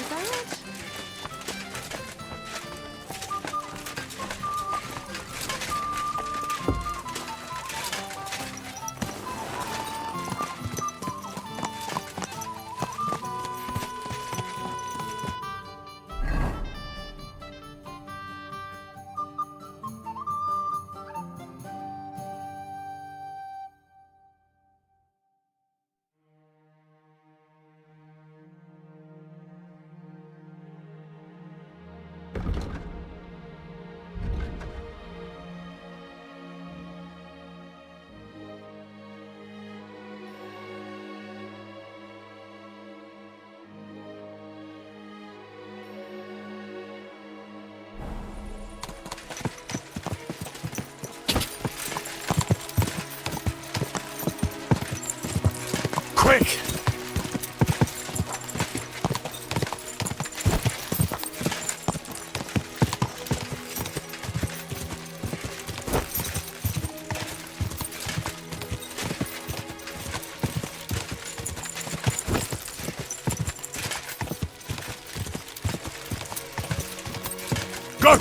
that? Quick! Go!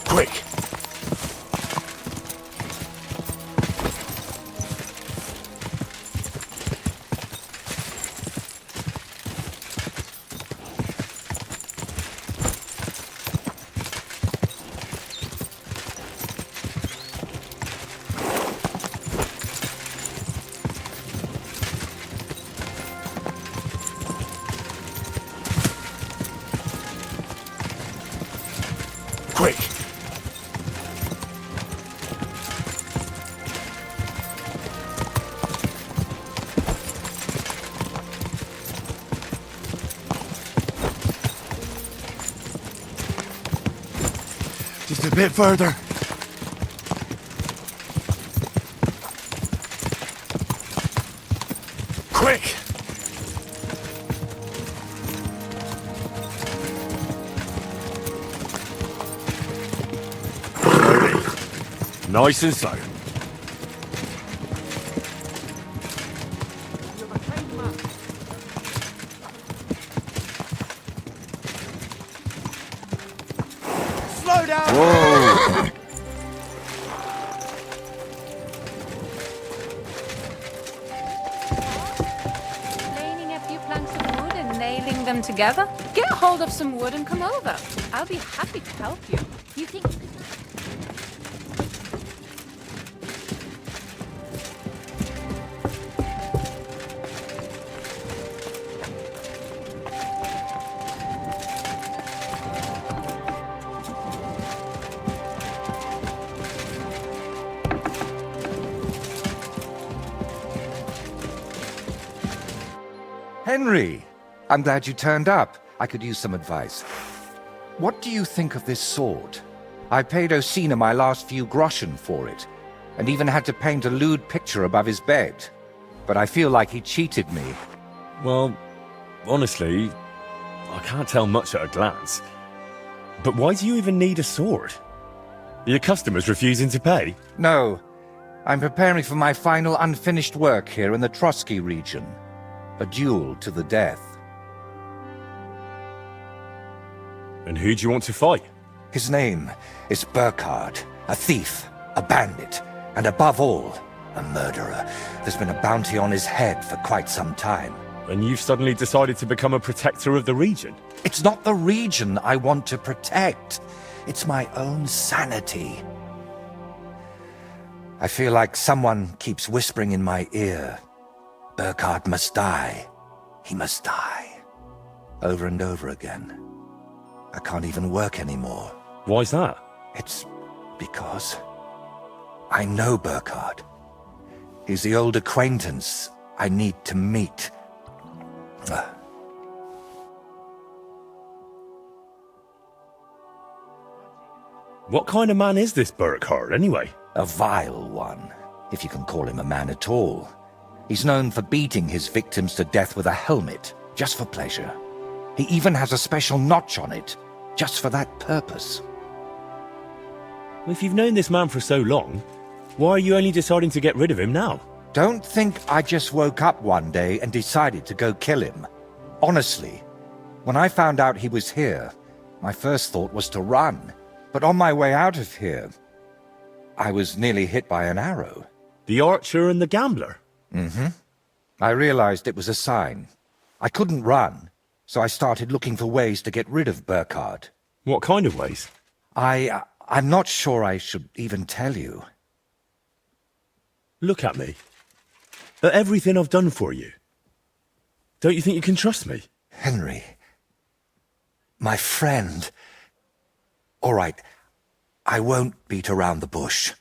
Quick! Quick! Just a bit further. Quick! Nice and slow. Slow down! Whoa! Planing a few planks of wood and nailing them together? Get a hold of some wood and come over. I'll be happy to help you. You think you could... Henry, I'm glad you turned up. I could use some advice. What do you think of this sword? I paid Osina my last few groschen for it, and even had to paint a lewd picture above his bed. But I feel like he cheated me. Well, honestly, I can't tell much at a glance. But why do you even need a sword? Are your customers refusing to pay? No, I'm preparing for my final unfinished work here in the Trosky region. A duel to the death. And who do you want to fight? His name is Burkhard, a thief, a bandit, and above all, a murderer. There's been a bounty on his head for quite some time. And you've suddenly decided to become a protector of the region? It's not the region I want to protect. It's my own sanity. I feel like someone keeps whispering in my ear. Burkhard must die. He must die. over and over again. I can't even work anymore. Why's that? It's because I know Burkhard. He's the old acquaintance I need to meet. What kind of man is this Burkhard, anyway? A vile one, if you can call him a man at all. He's known for beating his victims to death with a helmet, just for pleasure. He even has a special notch on it, just for that purpose. Well, if you've known this man for so long, why are you only deciding to get rid of him now? Don't think I just woke up one day and decided to go kill him. Honestly, when I found out he was here, my first thought was to run. But on my way out of here, I was nearly hit by an arrow. The archer and the gambler? Mm-hmm. I realized it was a sign. I couldn't run, so I started looking for ways to get rid of Burkhard. What kind of ways? I'm not sure I should even tell you. Look at me. At everything I've done for you. Don't you think you can trust me? Henry. My friend. All right, I won't beat around the bush.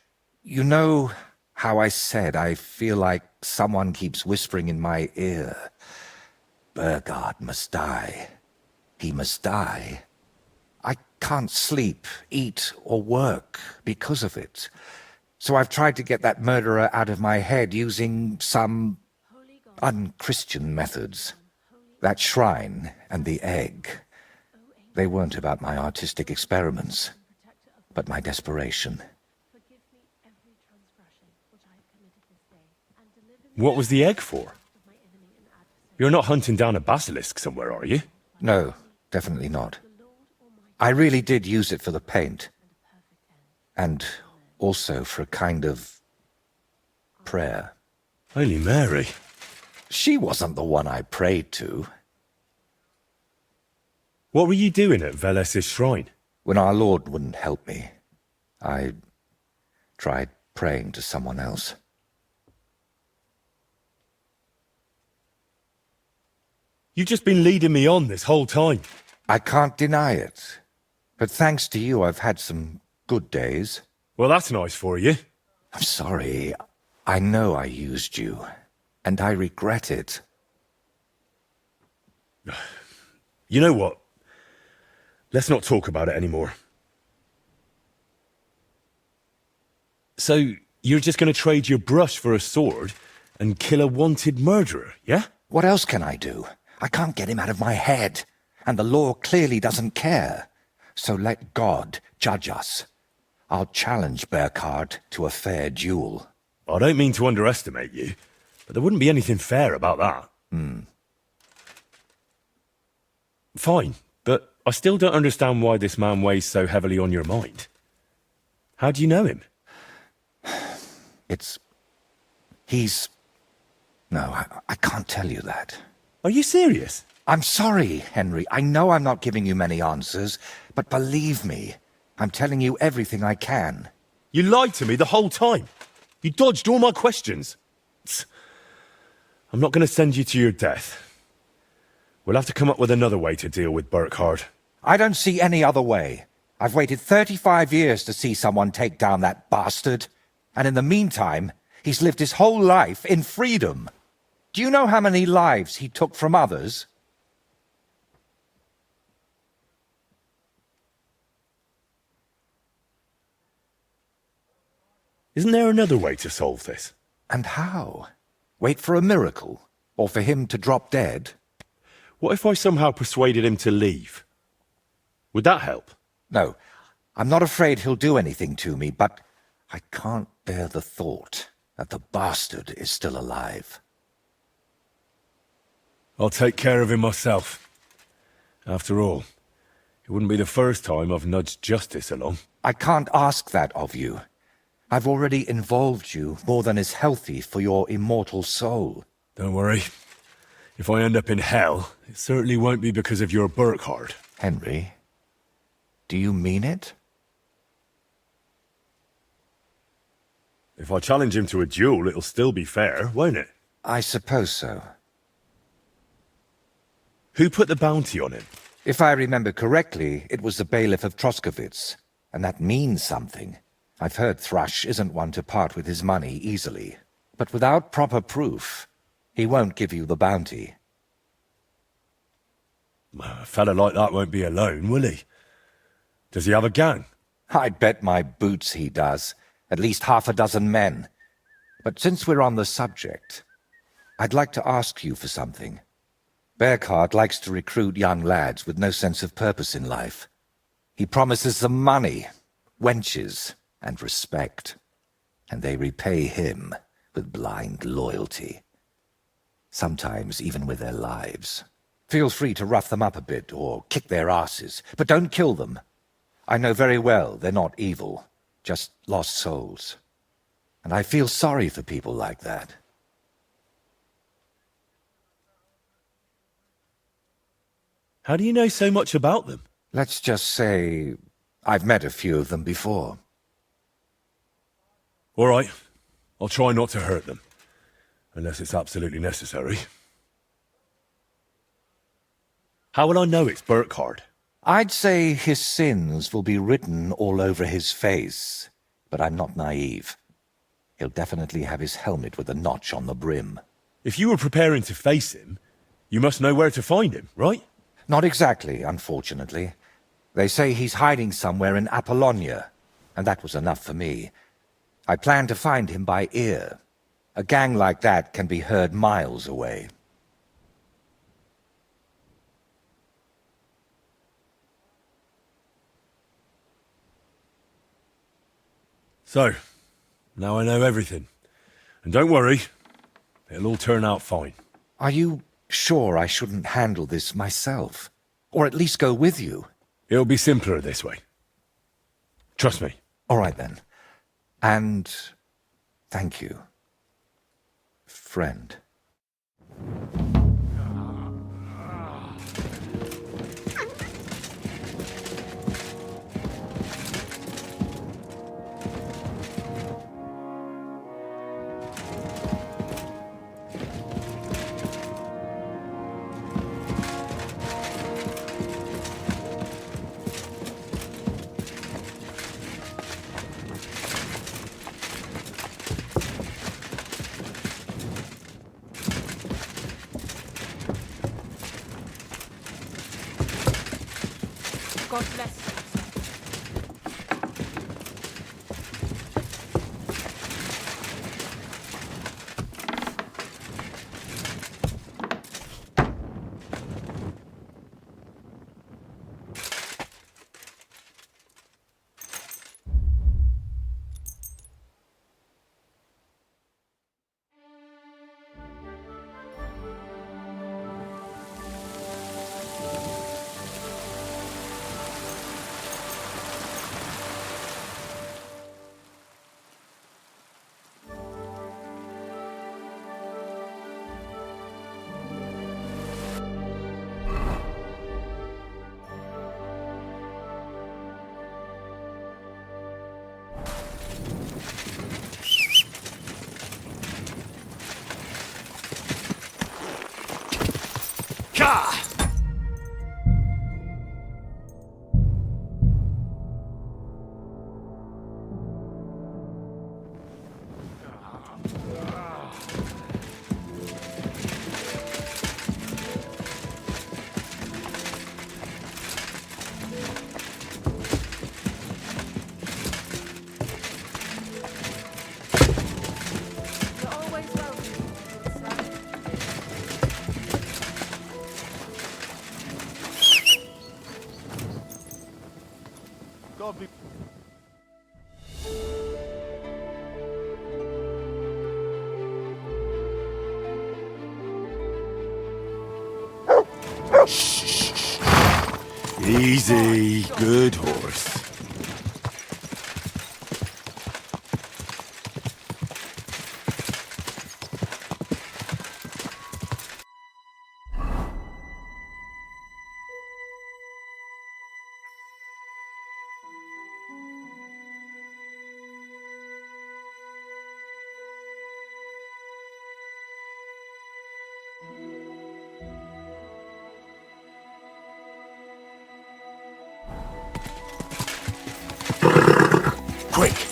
You know how I said I feel like someone keeps whispering in my ear. Burkhard must die. He must die. I can't sleep, eat, or work because of it. So I've tried to get that murderer out of my head using some unchristian methods. That shrine and the egg. They weren't about my artistic experiments, but my desperation. What was the egg for? You're not hunting down a basilisk somewhere, are you? No, definitely not. I really did use it for the paint. And also for a kind of prayer. Holy Mary. She wasn't the one I prayed to. What were you doing at Veles's shrine? When our Lord wouldn't help me, I tried praying to someone else. You've just been leading me on this whole time. I can't deny it. But thanks to you, I've had some good days. Well, that's nice for you. I'm sorry. I know I used you, and I regret it. You know what? Let's not talk about it anymore. So, you're just going to trade your brush for a sword and kill a wanted murderer, yeah? What else can I do? I can't get him out of my head, and the law clearly doesn't care. So let God judge us. I'll challenge Burkhard to a fair duel. I don't mean to underestimate you, but there wouldn't be anything fair about that. Fine, but I still don't understand why this man weighs so heavily on your mind. How do you know him? No, I can't tell you that. Are you serious? I'm sorry, Henry. I know I'm not giving you many answers, but believe me, I'm telling you everything I can. You lied to me the whole time. You dodged all my questions. I'm not going to send you to your death. We'll have to come up with another way to deal with Burkhard. I don't see any other way. I've waited 35 years to see someone take down that bastard. And in the meantime, he's lived his whole life in freedom. Do you know how many lives he took from others? Isn't there another way to solve this? And how? Wait for a miracle? Or for him to drop dead? What if I somehow persuaded him to leave? Would that help? No, I'm not afraid he'll do anything to me, but I can't bear the thought that the bastard is still alive. I'll take care of him myself. After all, it wouldn't be the first time I've nudged justice along. I can't ask that of you. I've already involved you more than is healthy for your immortal soul. Don't worry. If I end up in hell, it certainly won't be because of your Burkhard. Henry, do you mean it? If I challenge him to a duel, it'll still be fair, won't it? I suppose so. Who put the bounty on him? If I remember correctly, it was the bailiff of Troskowitz, and that means something. I've heard Thrush isn't one to part with his money easily, but without proper proof, he won't give you the bounty. A fella like that won't be alone, will he? Does he have a gang? I'd bet my boots he does. At least half a dozen men. But since we're on the subject, I'd like to ask you for something. Burkhard likes to recruit young lads with no sense of purpose in life. He promises them money, wenches, and respect. And they repay him with blind loyalty. Sometimes even with their lives. Feel free to rough them up a bit or kick their asses, but don't kill them. I know very well they're not evil, just lost souls. And I feel sorry for people like that. How do you know so much about them? Let's just say I've met a few of them before. All right. I'll try not to hurt them. Unless it's absolutely necessary. How will I know it's Burkhard? I'd say his sins will be written all over his face, but I'm not naive. He'll definitely have his helmet with a notch on the brim. If you were preparing to face him, you must know where to find him, right? Not exactly, unfortunately. They say he's hiding somewhere in Apollonia, and that was enough for me. I plan to find him by ear. A gang like that can be heard miles away. So, now I know everything. And don't worry, it'll all turn out fine. Are you sure I shouldn't handle this myself? Or at least go with you? It'll be simpler this way. Trust me. All right then. And thank you, friend. God bless you. You're always welcome, son. God be... Easy, good horse. Quick!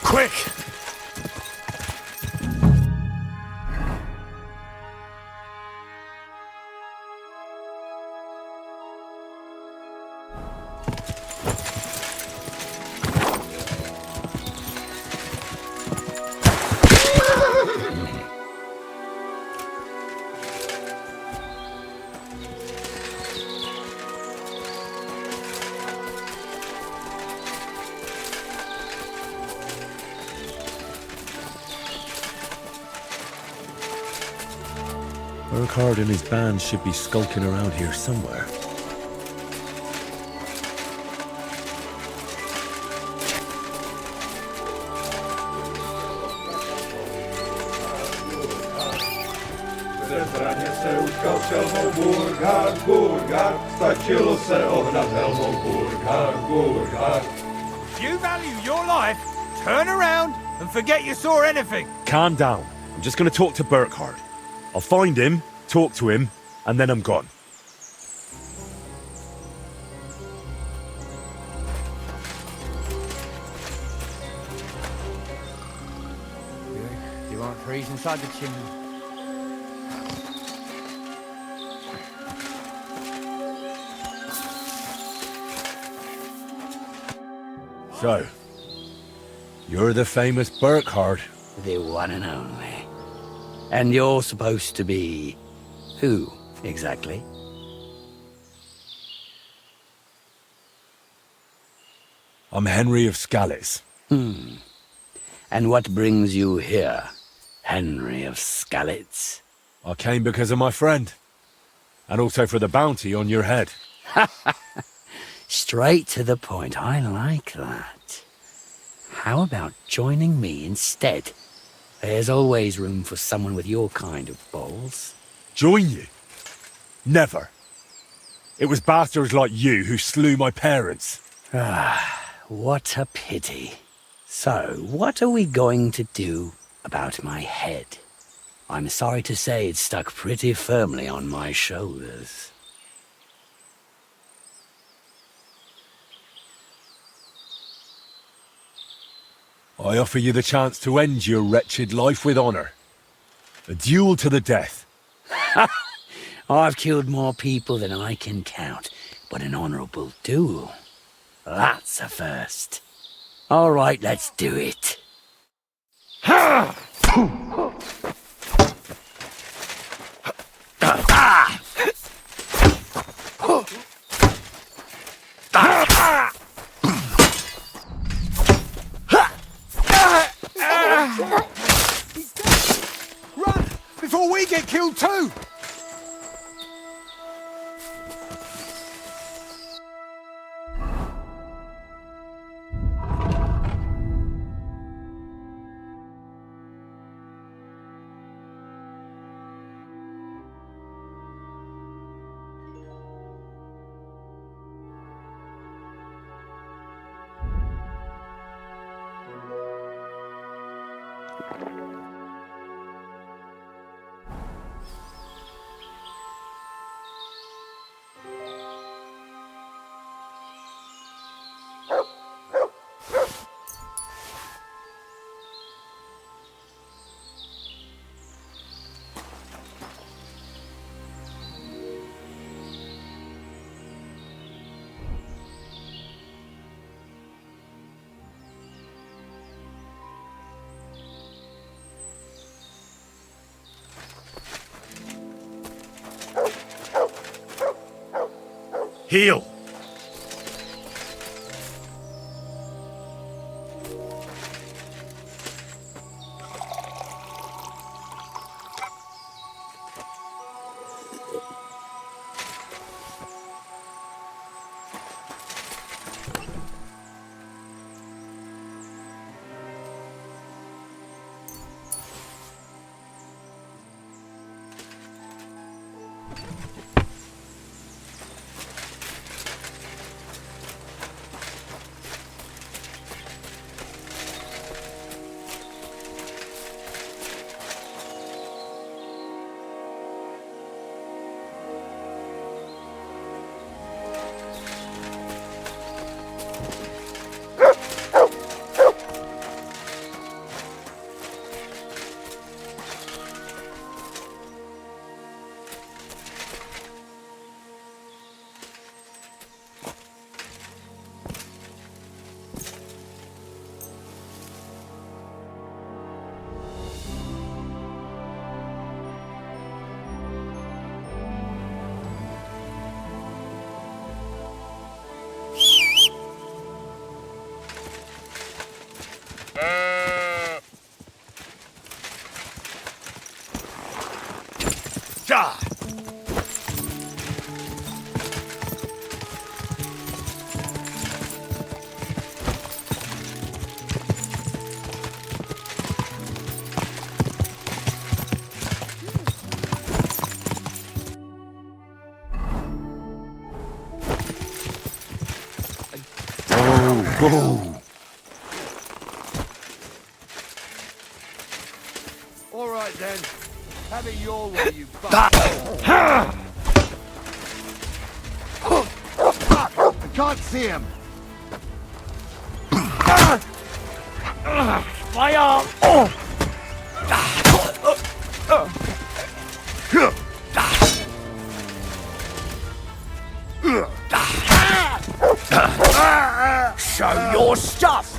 Quick! Burkhard and his band should be skulking around here somewhere. Zbraně se utkal s helmou Burkhard, Burkhard, stačilo se ohnat helmou Burkhard, Burkhard. If you value your life, turn around and forget you saw anything. Calm down. I'm just gonna talk to Burkhard. I'll find him, talk to him, and then I'm gone. You won't freeze inside the chimney. So, you're the famous Burkhard. The one and only. And you're supposed to be... who, exactly? I'm Henry of Skalitz. And what brings you here, Henry of Skalitz? I came because of my friend. And also for the bounty on your head. Straight to the point, I like that. How about joining me instead? There's always room for someone with your kind of balls. Join you? Never. It was bastards like you who slew my parents. What a pity. So, what are we going to do about my head? I'm sorry to say it's stuck pretty firmly on my shoulders. I offer you the chance to end your wretched life with honor. A duel to the death. I've killed more people than I can count, but an honorable duel, that's a first. All right, let's do it. Run! Before we get killed too! Heal! whoa. All right then. Have it your way, you bastard. I can't see him. My arm! Show your stuff!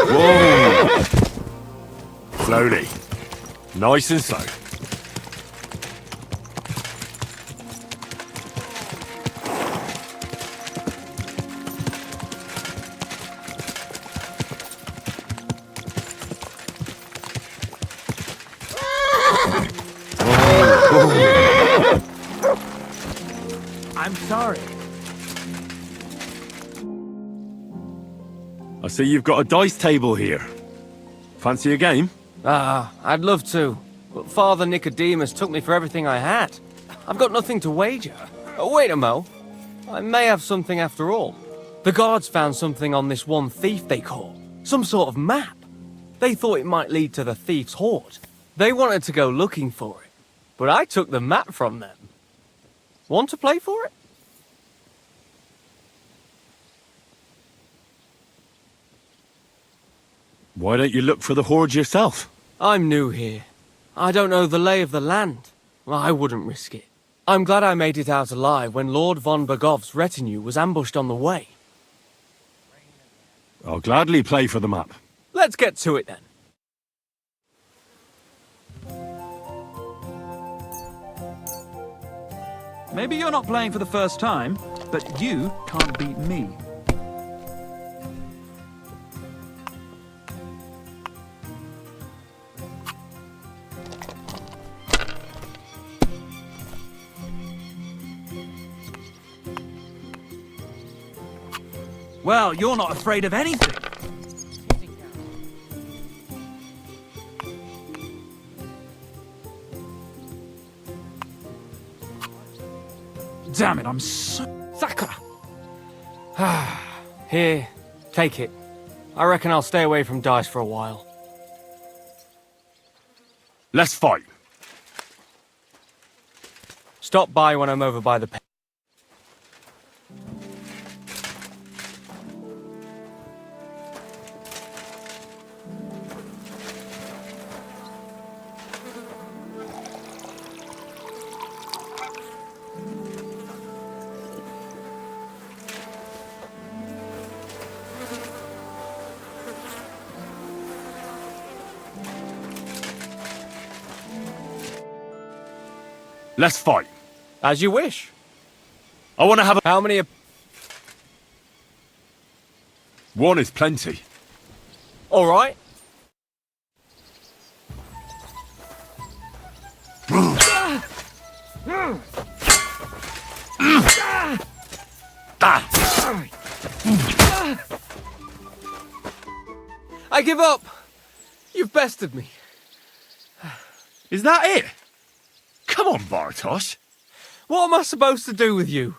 Whoa! Slowly. Nice and slow. I'm sorry. I see you've got a dice table here. Fancy a game? I'd love to, but Father Nicodemus took me for everything I had. I've got nothing to wager. Oh, wait a mo. I may have something after all. The guards found something on this one thief they caught. Some sort of map. They thought it might lead to the thief's hoard. They wanted to go looking for it, but I took the map from them. Want to play for it? Why don't you look for the hoard yourself? I'm new here. I don't know the lay of the land. I wouldn't risk it. I'm glad I made it out alive when Lord von Bergov's retinue was ambushed on the way. I'll gladly play for the map. Let's get to it then. Maybe you're not playing for the first time, but you can't beat me. Well, you're not afraid of anything. Damn it, I'm so... Thaka! Here, take it. I reckon I'll stay away from dice for a while. Let's fight. Stop by when I'm over by the... Let's fight. As you wish. I want to have a... How many... One is plenty. All right. I give up! You've bested me. Is that it? Come on, Bartosz. What am I supposed to do with you?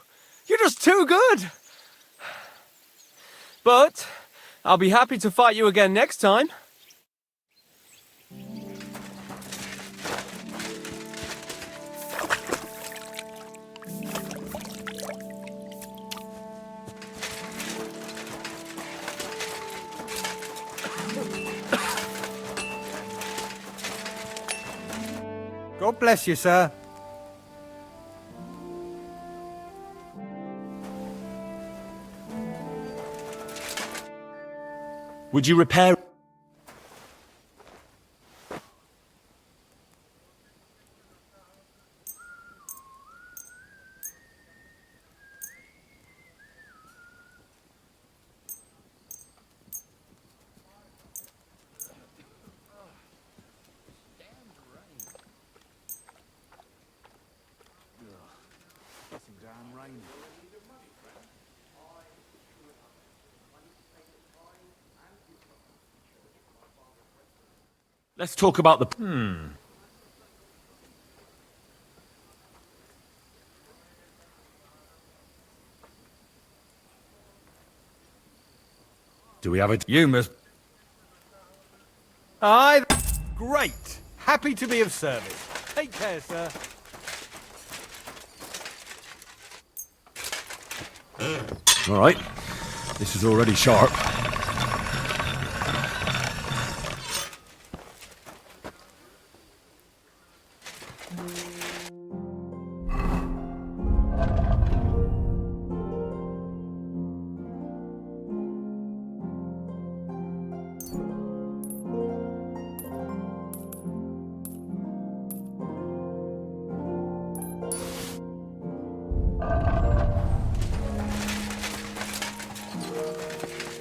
You're just too good! But I'll be happy to fight you again next time. God bless you, sir. Would you repair... Let's talk about the... Do we have it? You must... Aye, great. Happy to be of service. Take care, sir. All right. This is already sharp.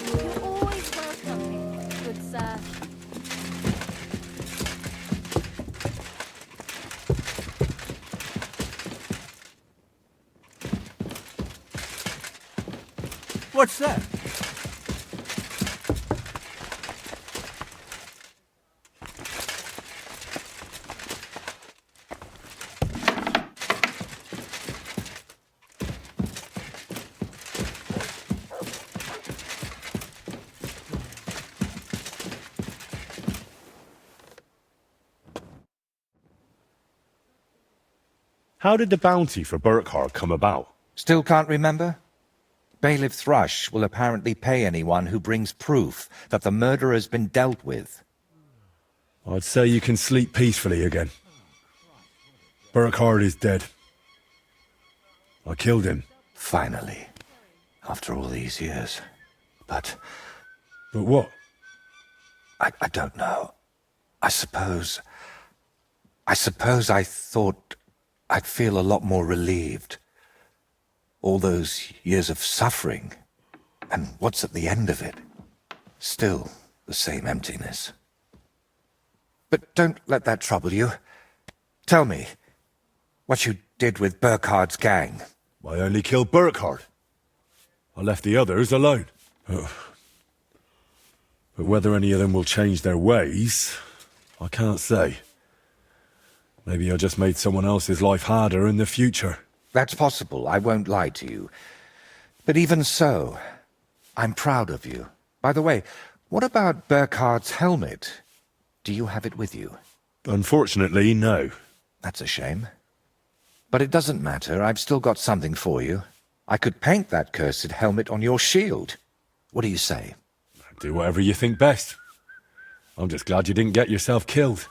You're always welcome, good sir. What's that? How did the bounty for Burkhard come about? Still can't remember? Bailiff Thrush will apparently pay anyone who brings proof that the murder has been dealt with. I'd say you can sleep peacefully again. Burkhard is dead. I killed him. Finally. After all these years. But what? I don't know. I suppose I thought I'd feel a lot more relieved. All those years of suffering, and what's at the end of it? Still the same emptiness. But don't let that trouble you. Tell me, what you did with Burkhard's gang. I only killed Burkhard. I left the others alone. But whether any of them will change their ways, I can't say. Maybe I just made someone else's life harder in the future. That's possible, I won't lie to you. But even so, I'm proud of you. By the way, what about Burkhard's helmet? Do you have it with you? Unfortunately, no. That's a shame. But it doesn't matter, I've still got something for you. I could paint that cursed helmet on your shield. What do you say? Do whatever you think best. I'm just glad you didn't get yourself killed.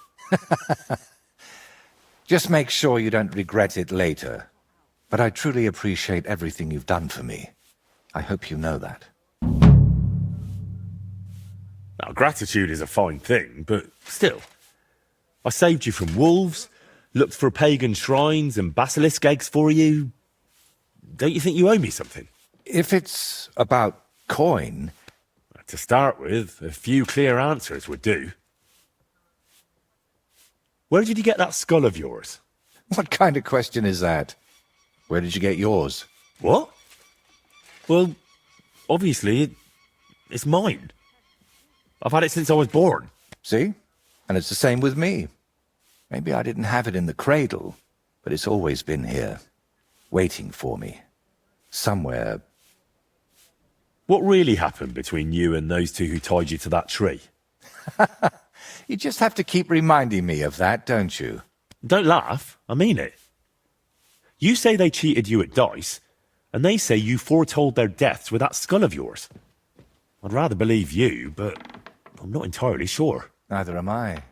Just make sure you don't regret it later. But I truly appreciate everything you've done for me. I hope you know that. Now, gratitude is a fine thing, but still. I saved you from wolves, looked for pagan shrines and basilisk eggs for you. Don't you think you owe me something? If it's about coin... To start with, a few clear answers would do. Where did you get that skull of yours? What kind of question is that? Where did you get yours? What? Well, obviously, it's mine. I've had it since I was born. See? And it's the same with me. Maybe I didn't have it in the cradle, but it's always been here, waiting for me. Somewhere. What really happened between you and those two who tied you to that tree? You just have to keep reminding me of that, don't you? Don't laugh. I mean it. You say they cheated you at dice, and they say you foretold their deaths with that skull of yours. I'd rather believe you, but I'm not entirely sure. Neither am I.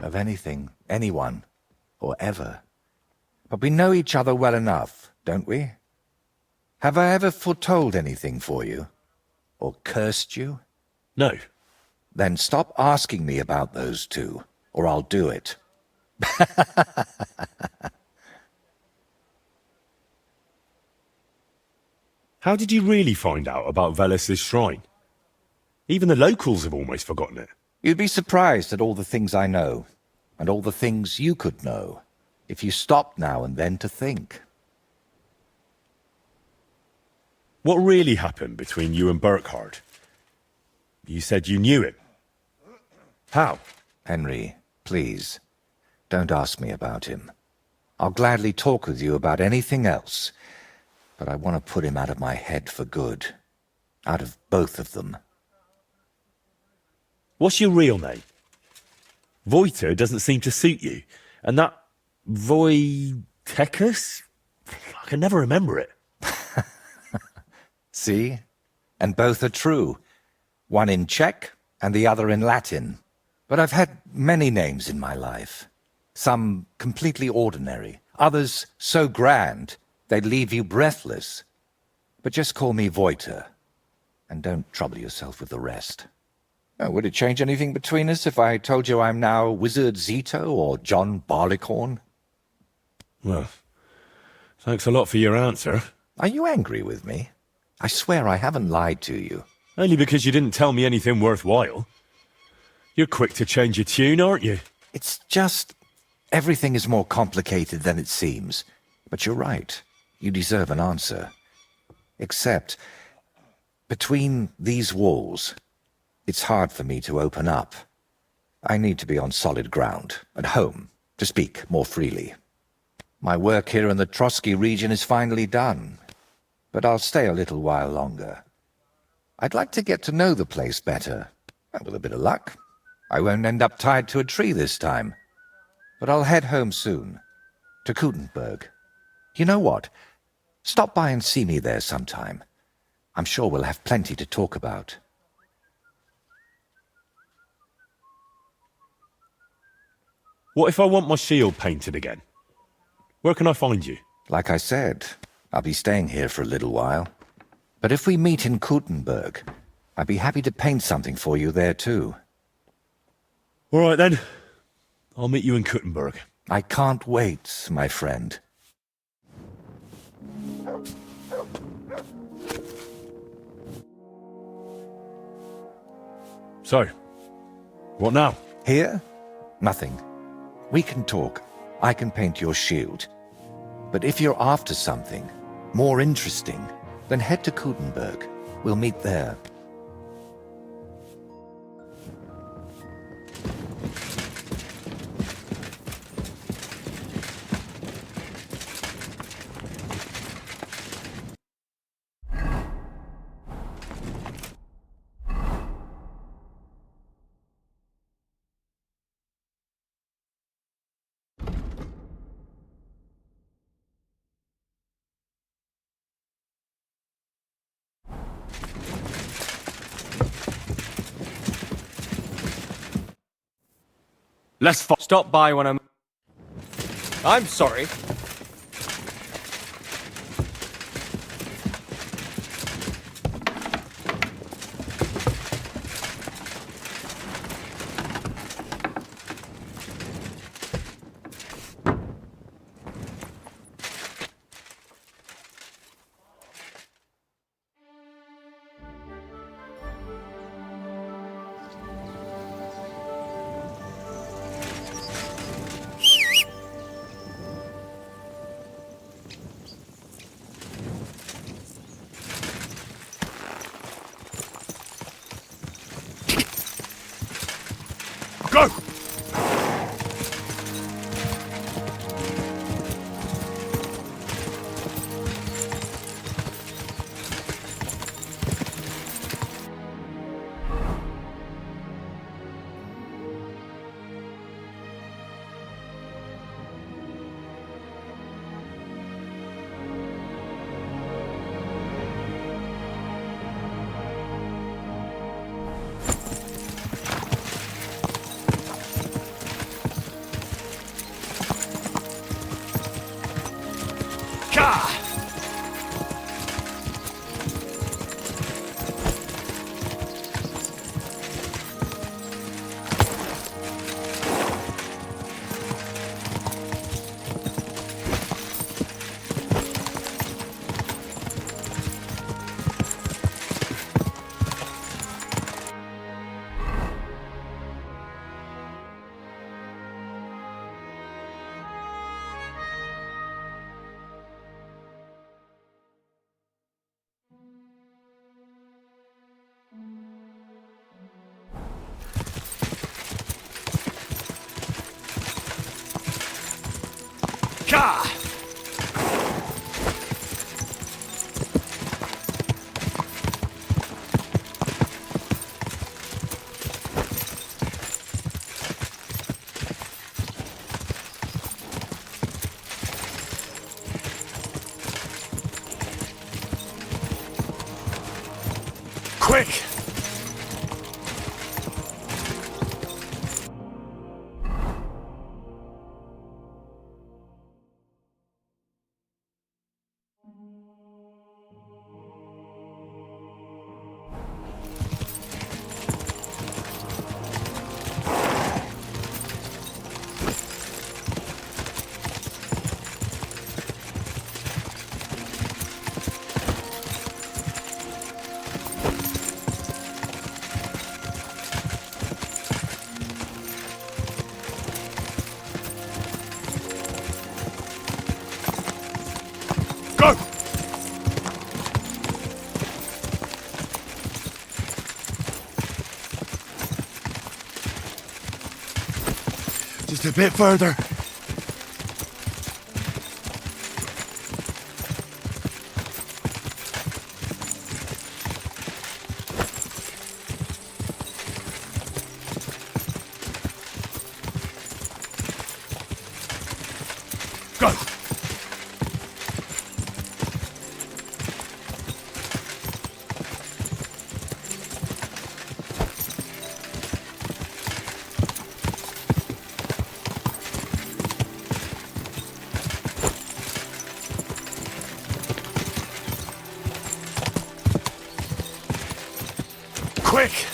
Of anything, anyone, or ever. But we know each other well enough, don't we? Have I ever foretold anything for you? Or cursed you? No. Then stop asking me about those two, or I'll do it. How did you really find out about Velus's shrine? Even the locals have almost forgotten it. You'd be surprised at all the things I know, and all the things you could know, if you stopped now and then to think. What really happened between you and Burkhard? You said you knew him. How? Henry, please, don't ask me about him. I'll gladly talk with you about anything else, but I want to put him out of my head for good. Out of both of them. What's your real name? Voyta doesn't seem to suit you. And that Voytecus? I can never remember it. See? And both are true. One in Czech and the other in Latin. But I've had many names in my life. Some completely ordinary. Others so grand they'd leave you breathless. But just call me Voyta. And don't trouble yourself with the rest. Would it change anything between us if I told you I'm now Wizard Zito or John Barleycorn? Well, thanks a lot for your answer. Are you angry with me? I swear I haven't lied to you. Only because you didn't tell me anything worthwhile. You're quick to change your tune, aren't you? It's just... everything is more complicated than it seems. But you're right. You deserve an answer. Except, between these walls... it's hard for me to open up. I need to be on solid ground, at home, to speak more freely. My work here in the Trosky region is finally done, but I'll stay a little while longer. I'd like to get to know the place better, and with a bit of luck, I won't end up tied to a tree this time. But I'll head home soon, to Kuttenberg. You know what? Stop by and see me there sometime. I'm sure we'll have plenty to talk about. What if I want my shield painted again? Where can I find you? Like I said, I'll be staying here for a little while. But if we meet in Kuttenberg, I'd be happy to paint something for you there too. All right then. I'll meet you in Kuttenberg. I can't wait, my friend. So, what now? Here? Nothing. We can talk. I can paint your shield. But if you're after something more interesting, then head to Kuttenberg. We'll meet there. Let's Stop by when I'm sorry. Quick! Go! Just a bit further. Go! Quick!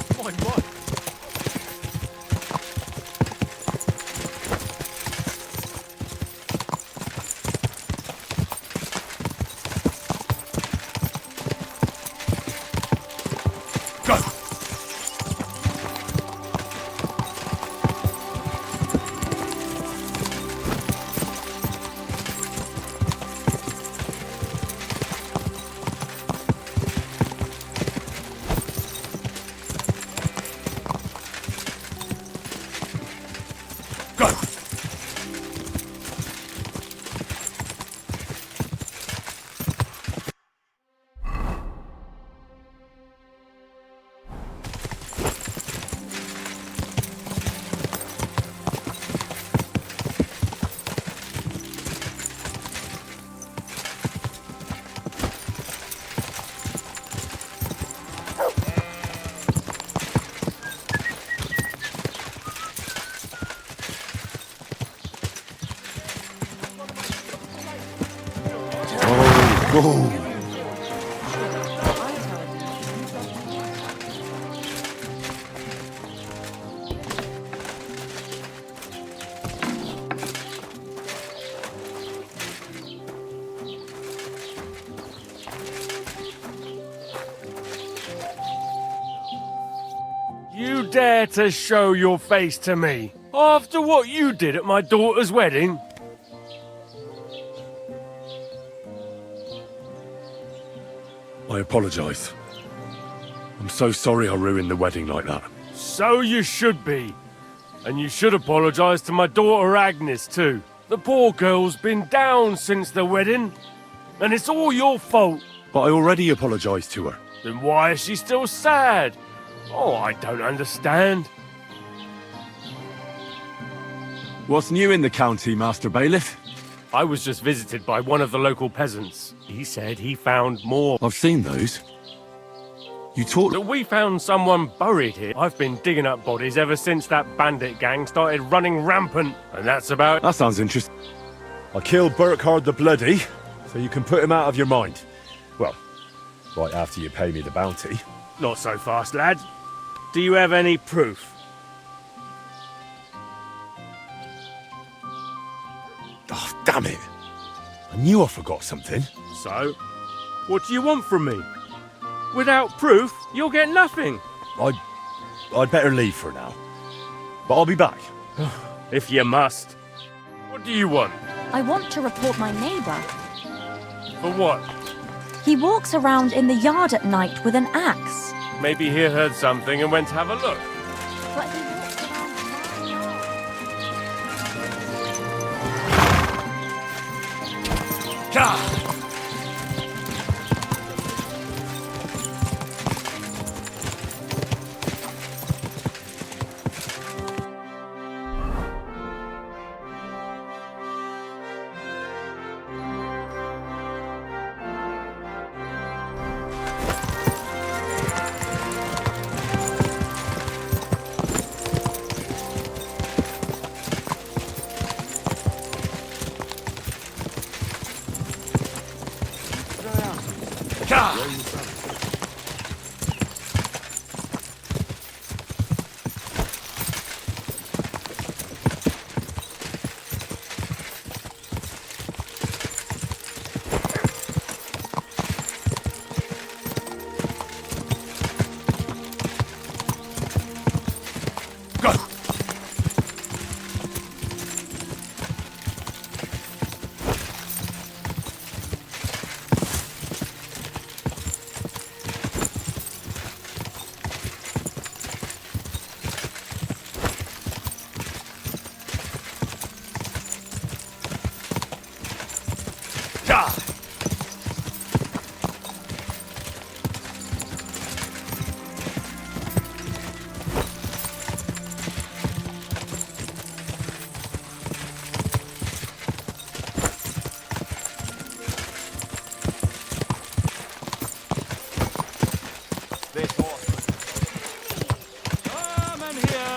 Go! Go! Go! You dare to show your face to me? After what you did at my daughter's wedding? I apologise. I'm so sorry I ruined the wedding like that. So you should be. And you should apologise to my daughter Agnes too. The poor girl's been down since the wedding. And it's all your fault. But I already apologised to her. Then why is she still sad? Oh, I don't understand. What's new in the county, Master Bailiff? I was just visited by one of the local peasants. He said he found more. I've seen those. You talked... That we found someone buried here. I've been digging up bodies ever since that bandit gang started running rampant. And that's about... That sounds interesting. I killed Burkhard the Bloody, so you can put him out of your mind. Well, right after you pay me the bounty. Not so fast, lad. Do you have any proof? Oh, damn it. I knew I forgot something. So, what do you want from me? Without proof, you'll get nothing. I'd better leave for now. But I'll be back. If you must. What do you want? I want to report my neighbor. For what? He walks around in the yard at night with an axe. Maybe he heard something and went to have a look. But he walks around my yard.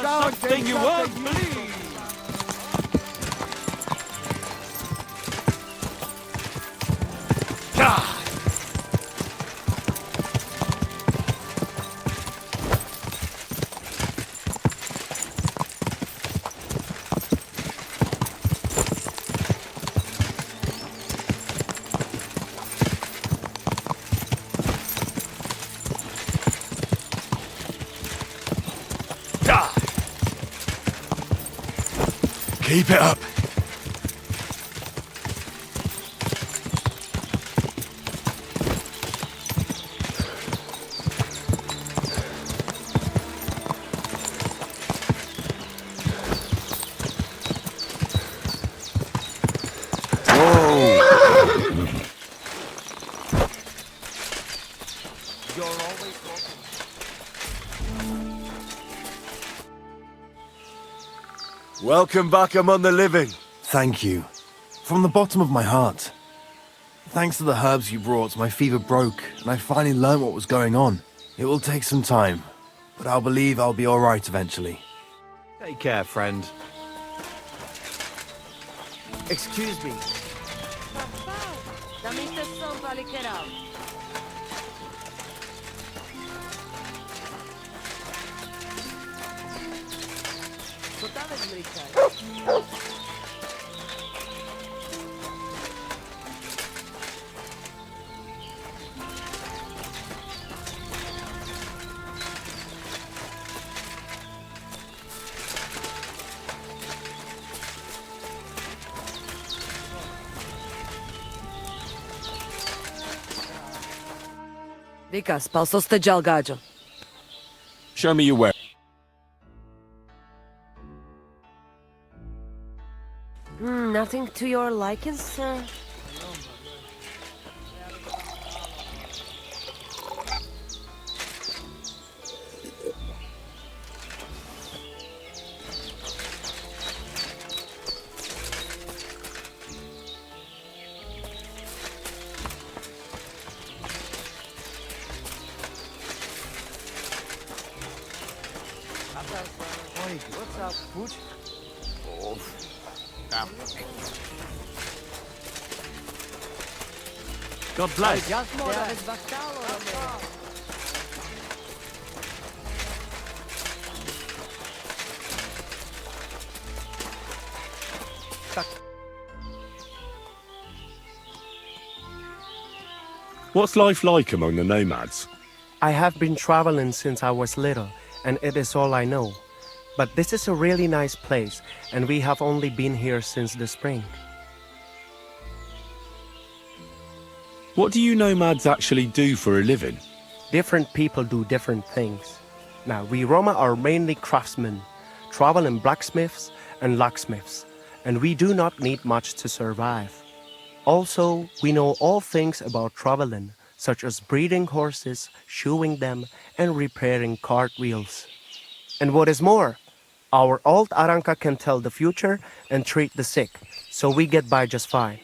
Something you won't believe. Keep it up. Welcome back among the living. Thank you. From the bottom of my heart. Thanks to the herbs you brought, my fever broke, and I finally learned what was going on. It will take some time, but I'll believe I'll be alright eventually. Take care, friend. Excuse me. Vika, spal so ste gađo. Show me your way. Nothing to your liking, sir? What's up, Pooch? God bless. What's life like among the nomads? I have been traveling since I was little, and it is all I know. But this is a really nice place, and we have only been here since the spring. What do you nomads actually do for a living? Different people do different things. Now, we Roma are mainly craftsmen, traveling blacksmiths and locksmiths, and we do not need much to survive. Also, we know all things about traveling, such as breeding horses, shoeing them, and repairing cartwheels. And what is more, our old Aranka can tell the future and treat the sick, so we get by just fine.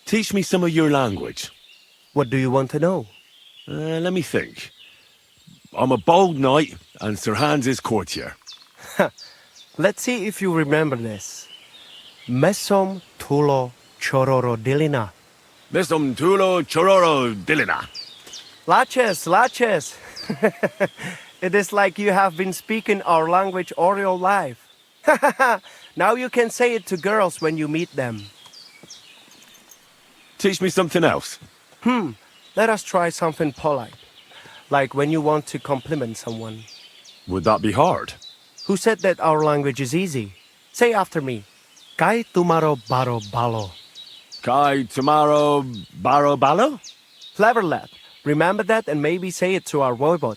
Teach me some of your language. What do you want to know? Let me think. I'm a bold knight, and Sir Hans is courtier. Let's see if you remember this. Mesom tulo chororo dilina. Mesom tulo chororo dilina. Laches. It is like you have been speaking our language all your life. Now you can say it to girls when you meet them. Teach me something else. Let us try something polite. Like when you want to compliment someone. Would that be hard? Who said that our language is easy? Say after me. Kai tumaro baro balo. Kai tomorrow baro balo? Clever lad. Remember that and maybe say it to our voivod.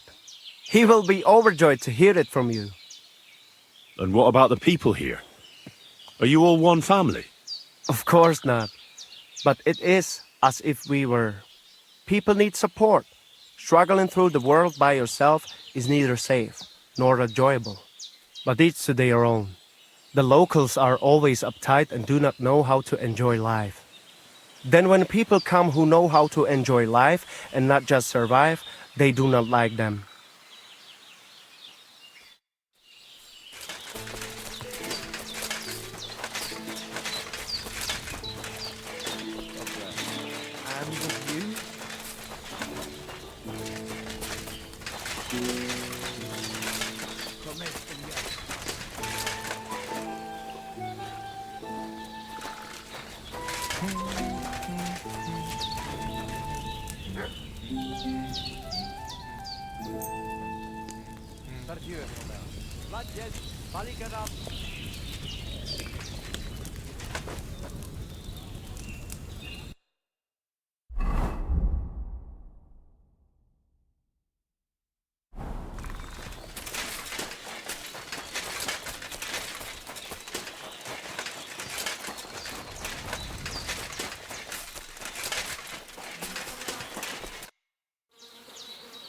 He will be overjoyed to hear it from you. And what about the people here? Are you all one family? Of course not. But it is as if we were. People need support. Struggling through the world by yourself is neither safe nor enjoyable. But each to their own. The locals are always uptight and do not know how to enjoy life. Then when people come who know how to enjoy life and not just survive, they do not like them.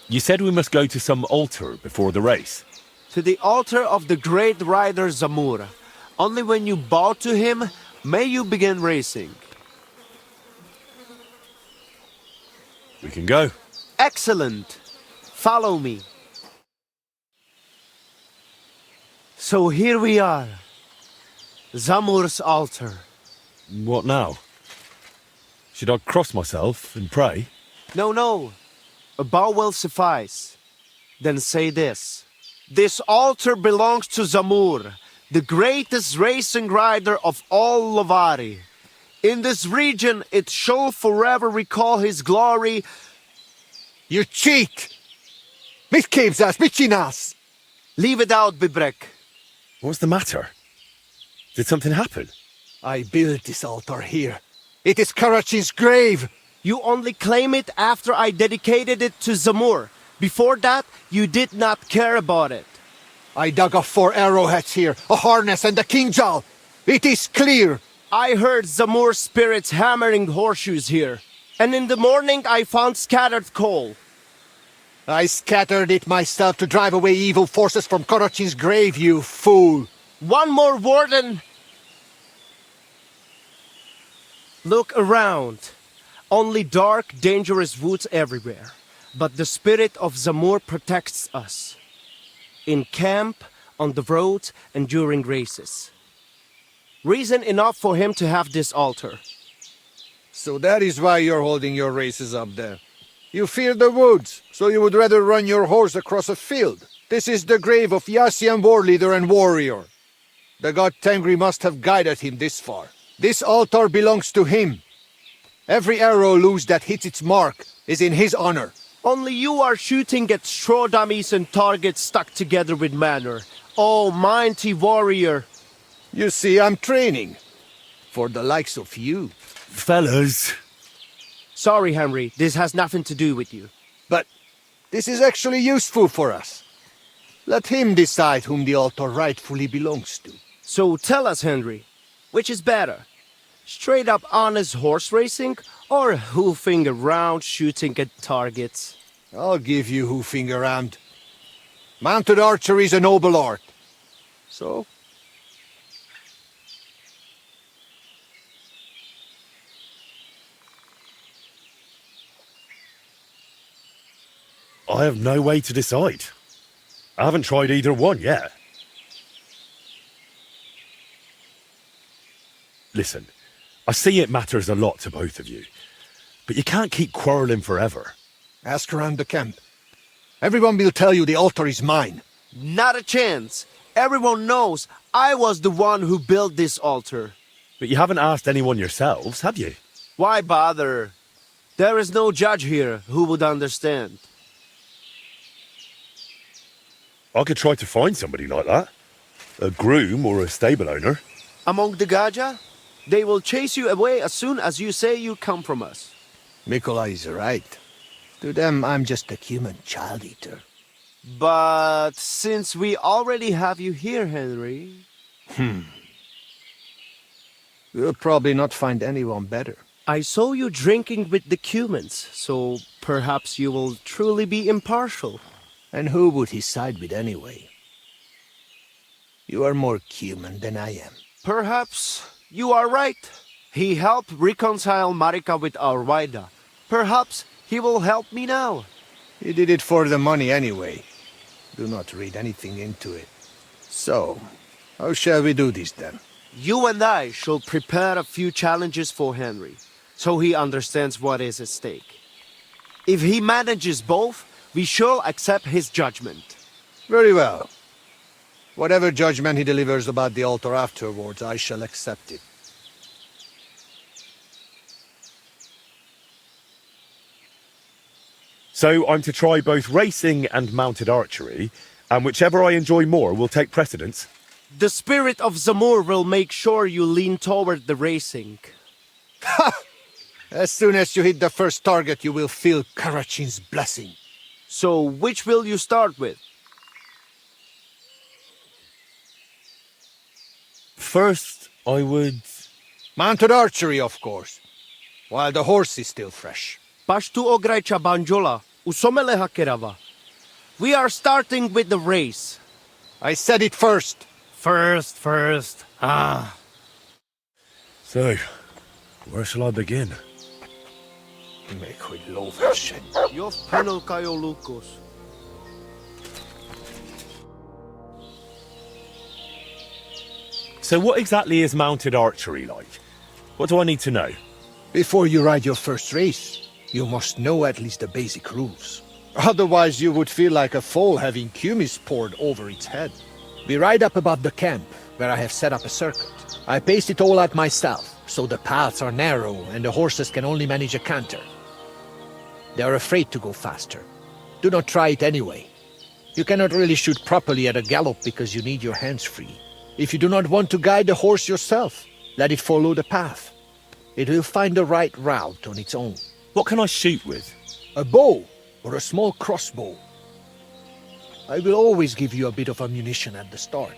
You said we must go to some altar before the race. To the altar of the great rider Zamur. Only when you bow to him, may you begin racing. We can go. Excellent. Follow me. So here we are. Zamur's altar. What now? Should I cross myself and pray? No. A bow will suffice. Then say this. This altar belongs to Zamur, the greatest racing rider of all Lovari. In this region, it shall forever recall his glory. You cheat! Mitkebzas, mitchinas! Leave it out, Bibrek. What's the matter? Did something happen? I built this altar here. It is Karachin's grave! You only claim it after I dedicated it to Zamur. Before that, you did not care about it. I dug up 4 arrowheads here, a harness and a kingjal. It is clear. I heard Zamur's spirits hammering horseshoes here. And in the morning I found scattered coal. I scattered it myself to drive away evil forces from Karachin's grave, you fool. One more warden. Look around. Only dark, dangerous woods everywhere. But the spirit of Zamur protects us. In camp, on the road, and during races. Reason enough for him to have this altar. So that is why you're holding your races up there. You fear the woods, so you would rather run your horse across a field. This is the grave of Yassian war leader and warrior. The god Tengri must have guided him this far. This altar belongs to him. Every arrow loose that hits its mark is in his honor. Only you are shooting at straw dummies and targets stuck together with manner. Oh, mighty warrior. You see, I'm training. For the likes of you. Fellas. Sorry, Henry. This has nothing to do with you. But this is actually useful for us. Let him decide whom the altar rightfully belongs to. So tell us, Henry, which is better? Straight up honest horse racing or hoofing around shooting at targets? I'll give you hoofing around. Mounted archery is a noble art. So? I have no way to decide. I haven't tried either one yet. Listen, I see it matters a lot to both of you, but you can't keep quarreling forever. Ask around the camp. Everyone will tell you the altar is mine. Not a chance. Everyone knows I was the one who built this altar. But you haven't asked anyone yourselves, have you? Why bother? There is no judge here who would understand. I could try to find somebody like that. A groom or a stable owner. Among the Gaja, they will chase you away as soon as you say you come from us. Mikola is right. To them, I'm just a human child eater. But since we already have you here, Henry... We'll probably not find anyone better. I saw you drinking with the Cumans, so perhaps you will truly be impartial. And who would he side with anyway? You are more Cuman than I am. Perhaps you are right. He helped reconcile Marika with our Voyta. Perhaps he will help me now. He did it for the money anyway. Do not read anything into it. So, how shall we do this then? You and I shall prepare a few challenges for Henry, so he understands what is at stake. If he manages both, we shall accept his judgment. Very well. Whatever judgment he delivers about the altar afterwards, I shall accept it. So I'm to try both racing and mounted archery, and whichever I enjoy more will take precedence. The spirit of Zamur will make sure you lean toward the racing. Ha! As soon as you hit the first target, you will feel Karachin's blessing. So, which will you start with? First, I would... Mounted archery, of course. While the horse is still fresh. Pashtu ograjcha banjola, usomeleha kerava. We are starting with the race. I said it first. First. Ah. So, where shall I begin? Jos penolkajo lukos. So what exactly is mounted archery like? What do I need to know? Before you ride your first race, you must know at least the basic rules. Otherwise you would feel like a foal having kumis poured over its head. We ride up above the camp, where I have set up a circuit. I paced it all out myself, so the paths are narrow and the horses can only manage a canter. They are afraid to go faster. Do not try it anyway. You cannot really shoot properly at a gallop because you need your hands free. If you do not want to guide the horse yourself, let it follow the path. It will find the right route on its own. What can I shoot with? A bow or a small crossbow. I will always give you a bit of ammunition at the start.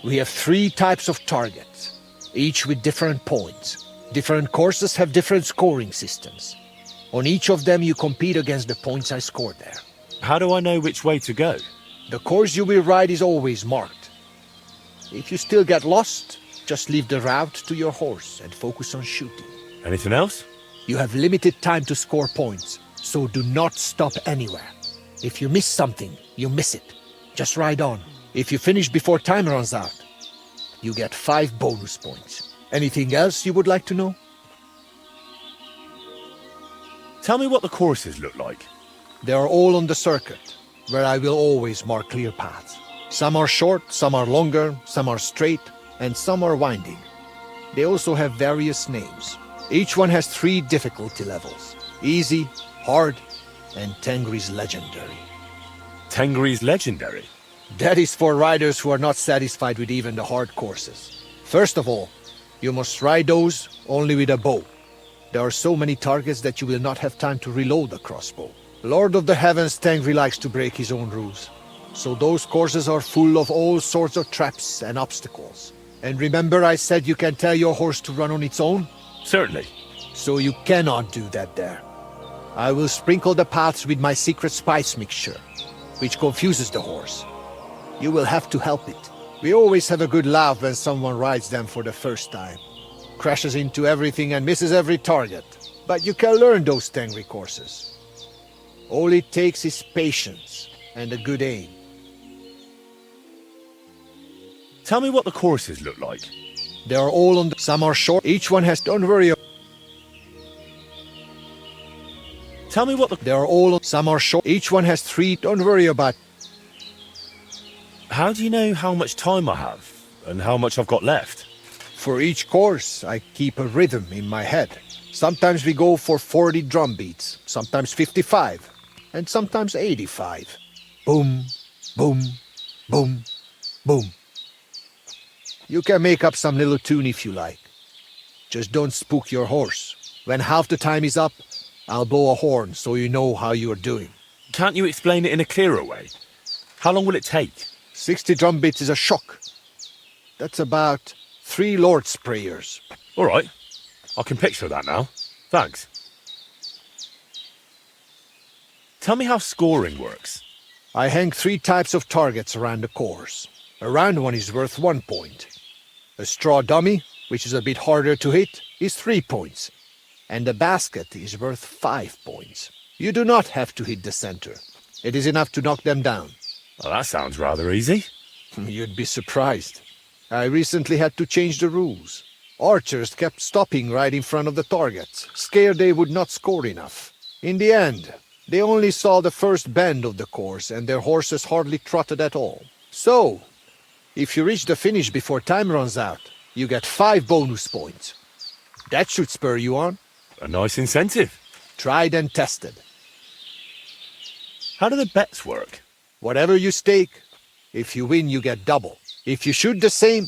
We have 3 types of targets, each with different points. Different courses have different scoring systems. On each of them you compete against the points I scored there. How do I know which way to go? The course you will ride is always marked. If you still get lost, just leave the route to your horse and focus on shooting. Anything else? You have limited time to score points, so do not stop anywhere. If you miss something, you miss it. Just ride on. If you finish before time runs out, you get 5 bonus points. Anything else you would like to know? Tell me what the courses look like. They are all on the circuit, where I will always mark clear paths. Some are short, some are longer, some are straight, and some are winding. They also have various names. Each one has 3 difficulty levels. Easy, hard, and Tengri's Legendary. Tengri's Legendary? That is for riders who are not satisfied with even the hard courses. First of all, you must ride those only with a bow. There are so many targets that you will not have time to reload the crossbow. Lord of the Heavens Tengri likes to break his own rules. So those courses are full of all sorts of traps and obstacles. And remember I said you can tell your horse to run on its own? Certainly. So you cannot do that there. I will sprinkle the paths with my secret spice mixture, which confuses the horse. You will have to help it. We always have a good laugh when someone rides them for the first time. Crashes into everything and misses every target. But you can learn those Tengri courses. All it takes is patience and a good aim. Tell me what the courses look like. They are all on the... Some are short. Each one has... Don't worry. Tell me what the... They are all... Some are short. Each one has 3. Don't worry about... How do you know how much time I have and how much I've got left? For each course, I keep a rhythm in my head. Sometimes we go for 40 drum beats, sometimes 55, and sometimes 85. Boom, boom, boom, boom. You can make up some little tune if you like. Just don't spook your horse. When half the time is up, I'll blow a horn so you know how you're doing. Can't you explain it in a clearer way? How long will it take? 60 drum beats is a shock. That's about 3 Lord's prayers. All right. I can picture that now. Thanks. Tell me how scoring works. I hang 3 types of targets around the course. A round one is worth 1 point. A straw dummy, which is a bit harder to hit, is 3 points. And a basket is worth 5 points. You do not have to hit the center. It is enough to knock them down. Well, that sounds rather easy. You'd be surprised. I recently had to change the rules. Archers kept stopping right in front of the targets, scared they would not score enough. In the end, they only saw the first bend of the course and their horses hardly trotted at all. So, if you reach the finish before time runs out, you get 5 bonus points. That should spur you on. A nice incentive. Tried and tested. How do the bets work? Whatever you stake, if you win, you get double. If you shoot the same,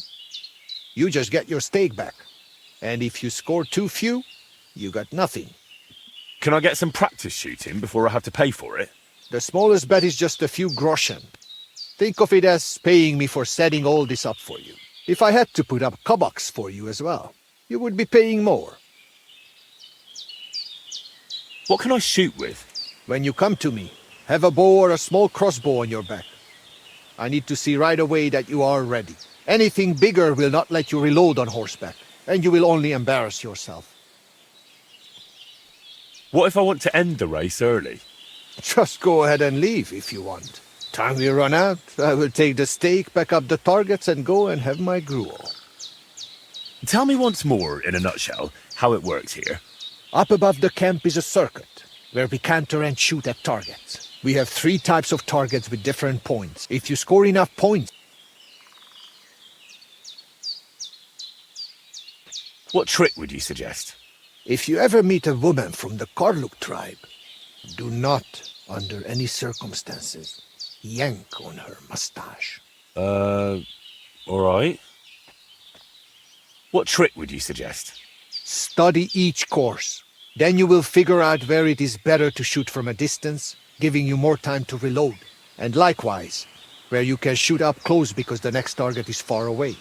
you just get your stake back. And if you score too few, you got nothing. Can I get some practice shooting before I have to pay for it? The smallest bet is just a few groschen. Think of it as paying me for setting all this up for you. If I had to put up koboks for you as well, you would be paying more. What can I shoot with? When you come to me, have a bow or a small crossbow on your back. I need to see right away that you are ready. Anything bigger will not let you reload on horseback, and you will only embarrass yourself. What if I want to end the race early? Just go ahead and leave if you want. Time we run out, I will take the stake, back up the targets, and go and have my gruel. Tell me once more, in a nutshell, how it works here. Up above the camp is a circuit, where we canter and shoot at targets. We have 3 types of targets with different points. If you score enough points... What trick would you suggest? If you ever meet a woman from the Karluk tribe, do not, under any circumstances, yank on her mustache. Alright. What trick would you suggest? Study each course. Then you will figure out where it is better to shoot from a distance, giving you more time to reload. And likewise, where you can shoot up close because the next target is far away.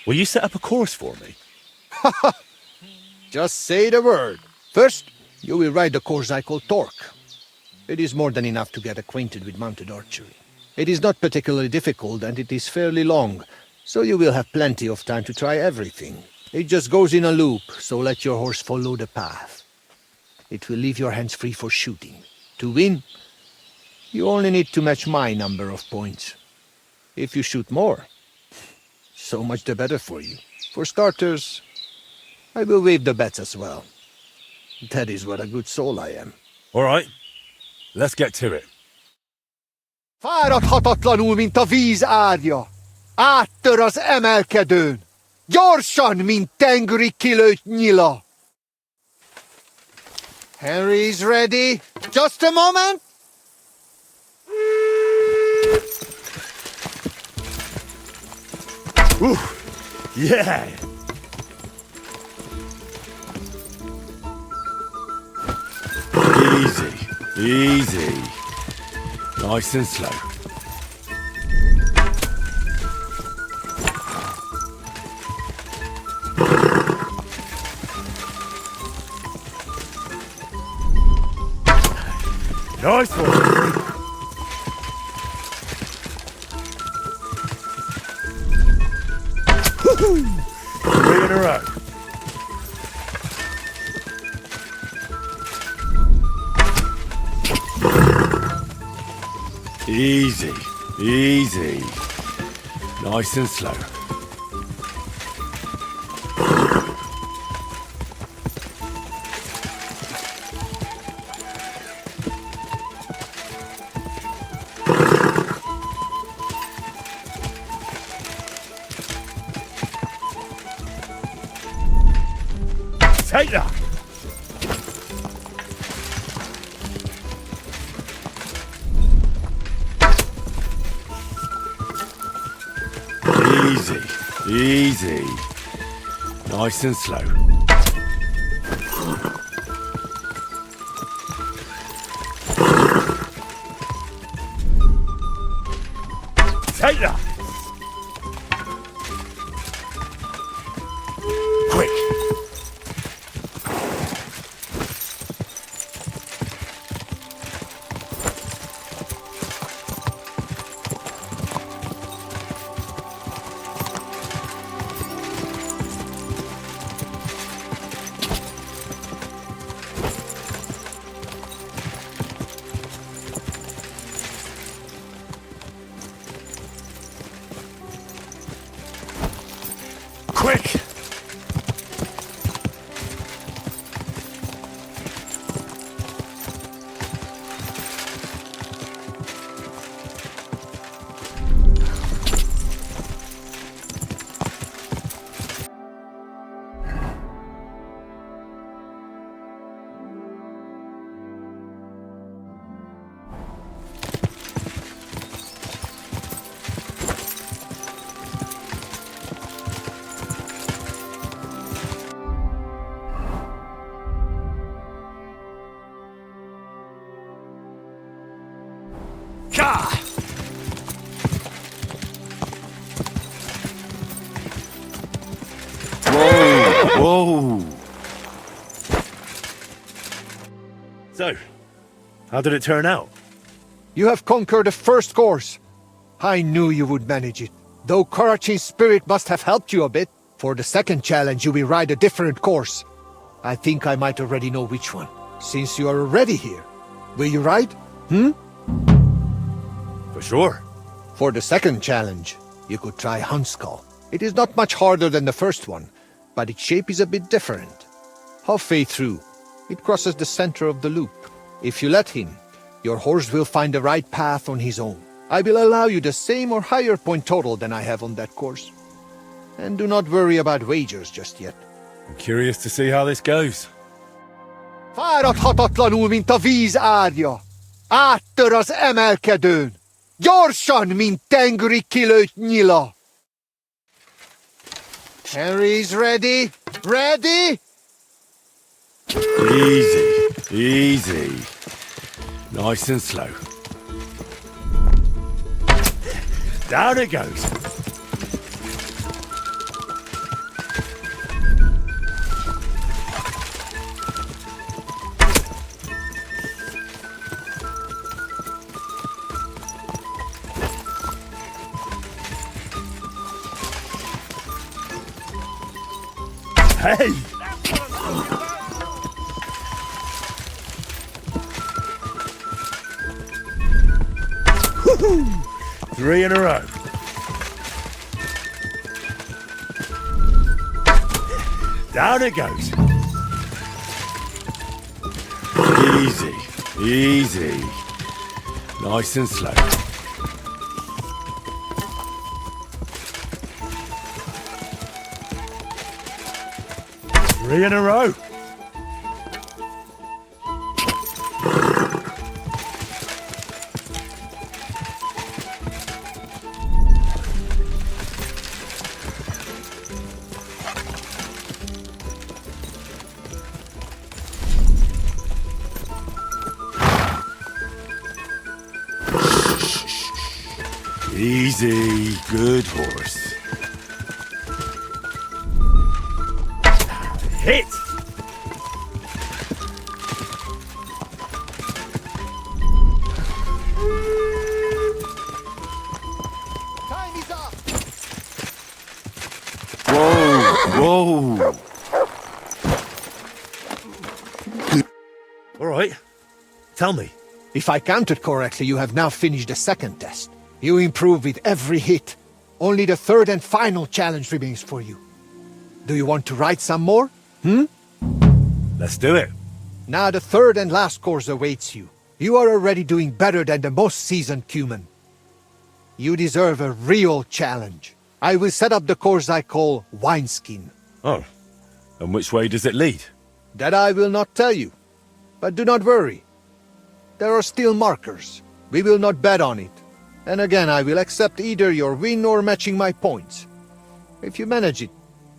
Will you set up a course for me? Just say the word. First, you will ride the course I call Torque. It is more than enough to get acquainted with mounted archery. It is not particularly difficult and it is fairly long, so you will have plenty of time to try everything. It just goes in a loop, so let your horse follow the path. It will leave your hands free for shooting. To win, you only need to match my number of points. If you shoot more, so much the better for you. For starters, I will waive the bets as well. That is what a good soul I am. All right, let's get to it. Fáradhatatlanul, mint a víz árja. Áttör az emelkedőn. Gyorsan, mint tengeri kilőtt nyila. Henry's ready. Just a moment. Ooh, yeah. Easy, easy. Nice and slow. Nice one. Three in a row. Easy, easy. Nice and slow. Take that! Easy, easy. Nice and slow. Take that! Quick! Quick! Whoa! So, how did it turn out? You have conquered the first course. I knew you would manage it. Though Karachin's spirit must have helped you a bit. For the second challenge, you will ride a different course. I think I might already know which one. Since you are already here, will you ride? For sure. For the second challenge, you could try Hunskull. It is not much harder than the first one, but its shape is a bit different. Halfway through, it crosses the center of the loop. If you let him, your horse will find the right path on his own. I will allow you the same or higher point total than I have on that course. And do not worry about wagers just yet. I'm curious to see how this goes. Fáradhatatlanul, mint a víz árja. Áttör az emelkedőn. Gyorsan, mint tengeri kilőtt nyila. Henry's ready? Ready? Easy, easy. Nice and slow. Down it goes. Hey! Woohoo! 3 in a row. Down it goes. Easy, easy. Nice and slow. Three in a row. Easy, good horse. Hit! Whoa! All right. Tell me. If I counted correctly, you have now finished the second test. You improve with every hit. Only the third and final challenge remains for you. Do you want to write some more? Let's do it. Now the third and last course awaits you. You are already doing better than the most seasoned Cuman. You deserve a real challenge. I will set up the course I call Wineskin. Oh. And which way does it lead? That I will not tell you. But do not worry. There are still markers. We will not bet on it. And again, I will accept either your win or matching my points. If you manage it,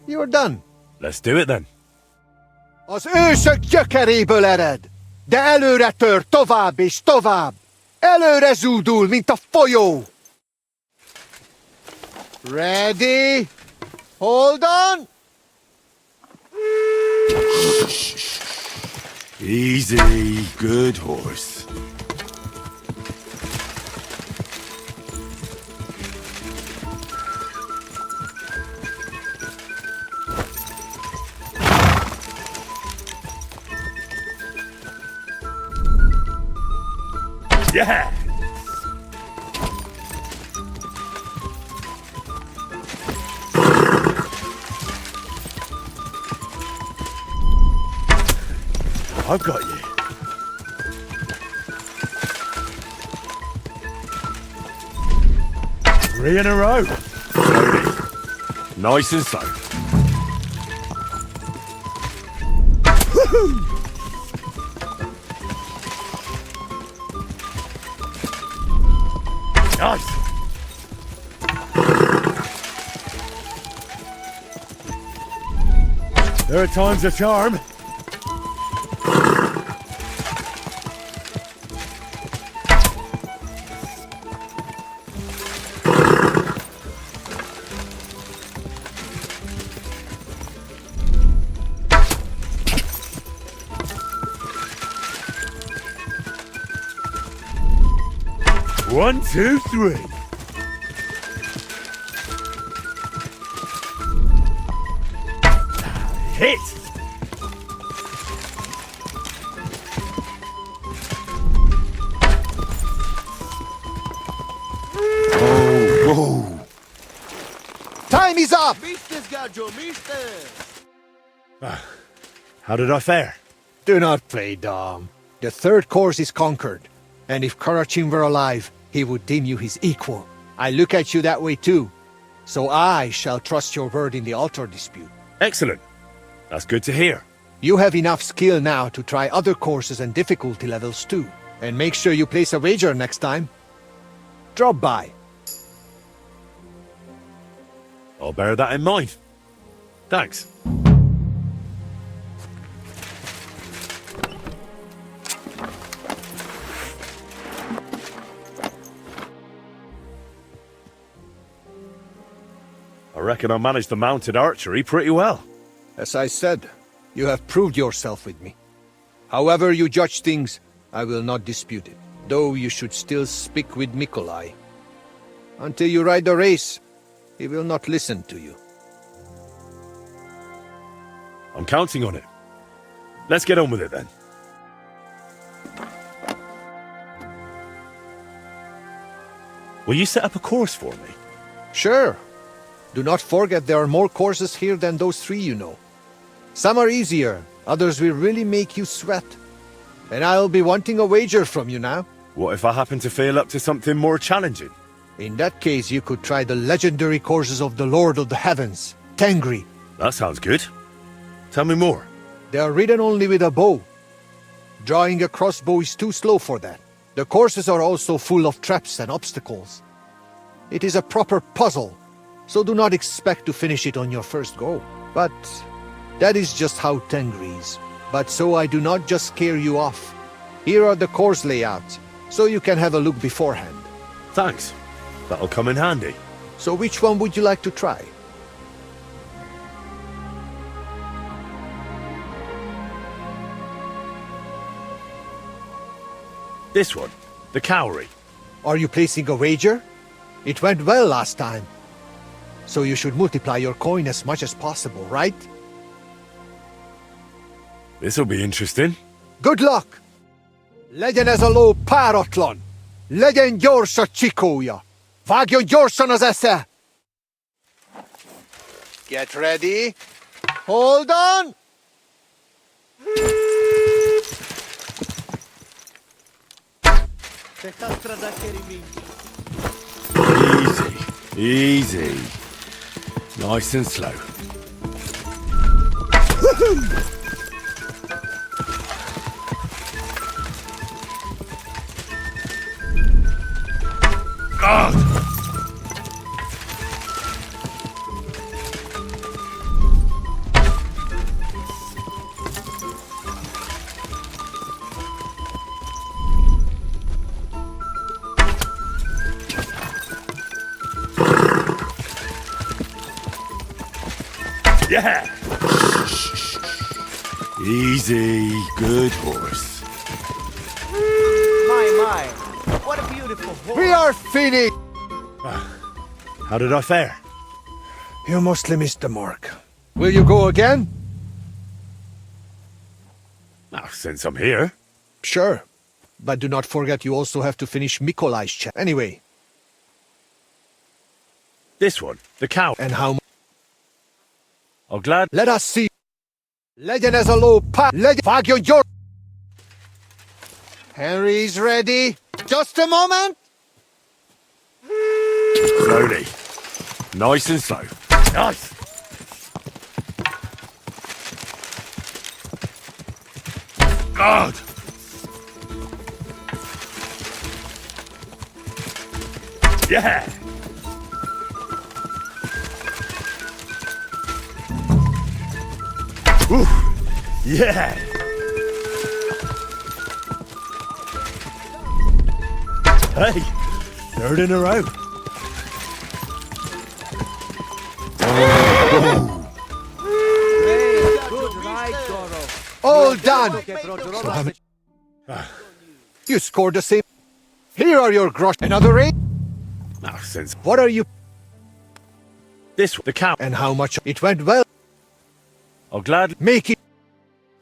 you are done. Let's do it then. Az ősök gyökeréből ered, de előre tör tovább és tovább. Előre zúdul, mint a folyó. Ready? Hold on! Easy, good horse. Yeah! I've got you. Three in a row. Slowly. Nice and slow. Woohoo! Nice. There are times a charm. One, two, three. Hit! Oh, whoa. Time is up! How did I fare? Do not play dumb. The third course is conquered. And if Karachin were alive, he would deem you his equal. I look at you that way too. So I shall trust your word in the altar dispute. Excellent. That's good to hear. You have enough skill now to try other courses and difficulty levels too. And make sure you place a wager next time. Drop by. I'll bear that in mind. Thanks. I reckon I managed the mounted archery pretty well. As I said, you have proved yourself with me. However you judge things, I will not dispute it. Though you should still speak with Mikolai. Until you ride the race, he will not listen to you. I'm counting on it. Let's get on with it then. Will you set up a course for me? Sure. Do not forget there are more courses here than those three you know. Some are easier, others will really make you sweat. And I'll be wanting a wager from you now. What if I happen to feel up to something more challenging? In that case, you could try the legendary courses of the Lord of the Heavens, Tengri. That sounds good. Tell me more. They are ridden only with a bow. Drawing a crossbow is too slow for that. The courses are also full of traps and obstacles. It is a proper puzzle, so do not expect to finish it on your first go. But that is just how Tengri is. But so I do not just scare you off. Here are the course layouts, so you can have a look beforehand. Thanks. That'll come in handy. So which one would you like to try? This one, the Cowrie. Are you placing a wager? It went well last time. So you should multiply your coin as much as possible, right? This'll be interesting. Good luck! Legyen ez a ló páratlan! Legyen gyors a csikója! Vágjon gyorsan az esze! Get ready! Hold on! Easy. Easy. Nice and slow. God! Yeah! Easy, good horse. My, what a beautiful horse. We are finished! How did I fare? You mostly missed the mark. Will you go again? Oh, since I'm here. Sure. But do not forget you also have to finish Mikolai's check. Anyway. This one, the cow. And how much? Oh, glad. Let us see. Legyen ez a ló vágjon gyors! Henry's ready. Just a moment. Slowly. Nice and slow. Nice. God. Yeah. Ooh. Yeah. Hey, third in a row. All done. You scored the same. Here are your grosh. Another raid. Oh, since. What are you? This, the cow. And how much? It went well. I'll gladly make it.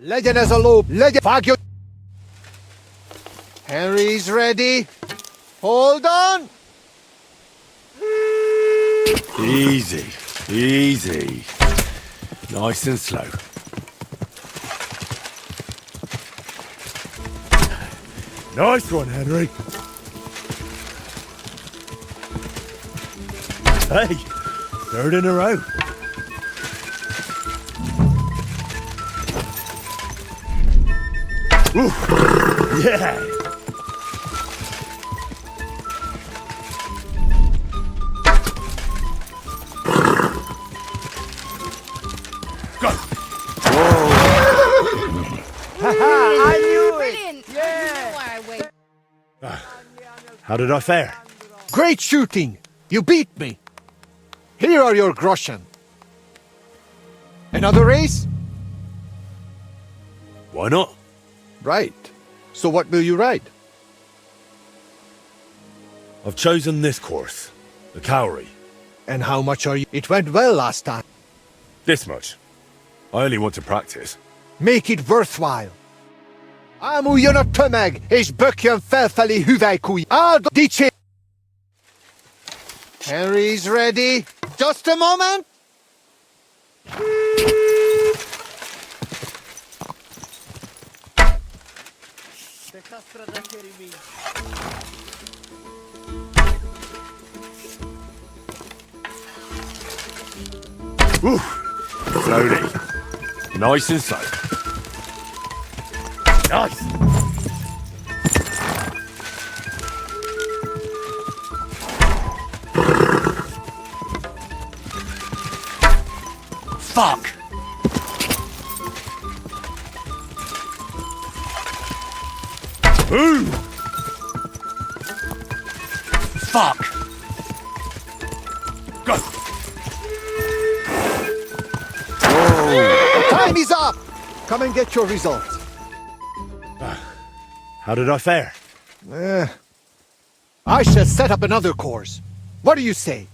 Legyen ez a ló, legyen. Vágjon. Henry's ready. Hold on. Easy, easy. Nice and slow. Nice one, Henry. Hey, third in a row. Ooh, yeah. Go. I knew it! Brilliant! Yeah! I knew why I waited. How did I fare? Great shooting. You beat me. Here are your groschen. Another race? Why not? Right. So what will you ride? I've chosen this course, the Cowrie. And how much are you? It went well last time. This much. I only want to practice. Make it worthwhile. Ámuljon a tömeg, és bökjön felfelé hüvelykúj. Dicsér! Henry's ready. Just a moment. Ooh, slowly. Nice and slow. Nice. Fuck. Ooh. Fuck. Go. Time is up. Come and get your results. How did I fare? I shall set up another course. What do you say?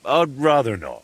I'd rather not.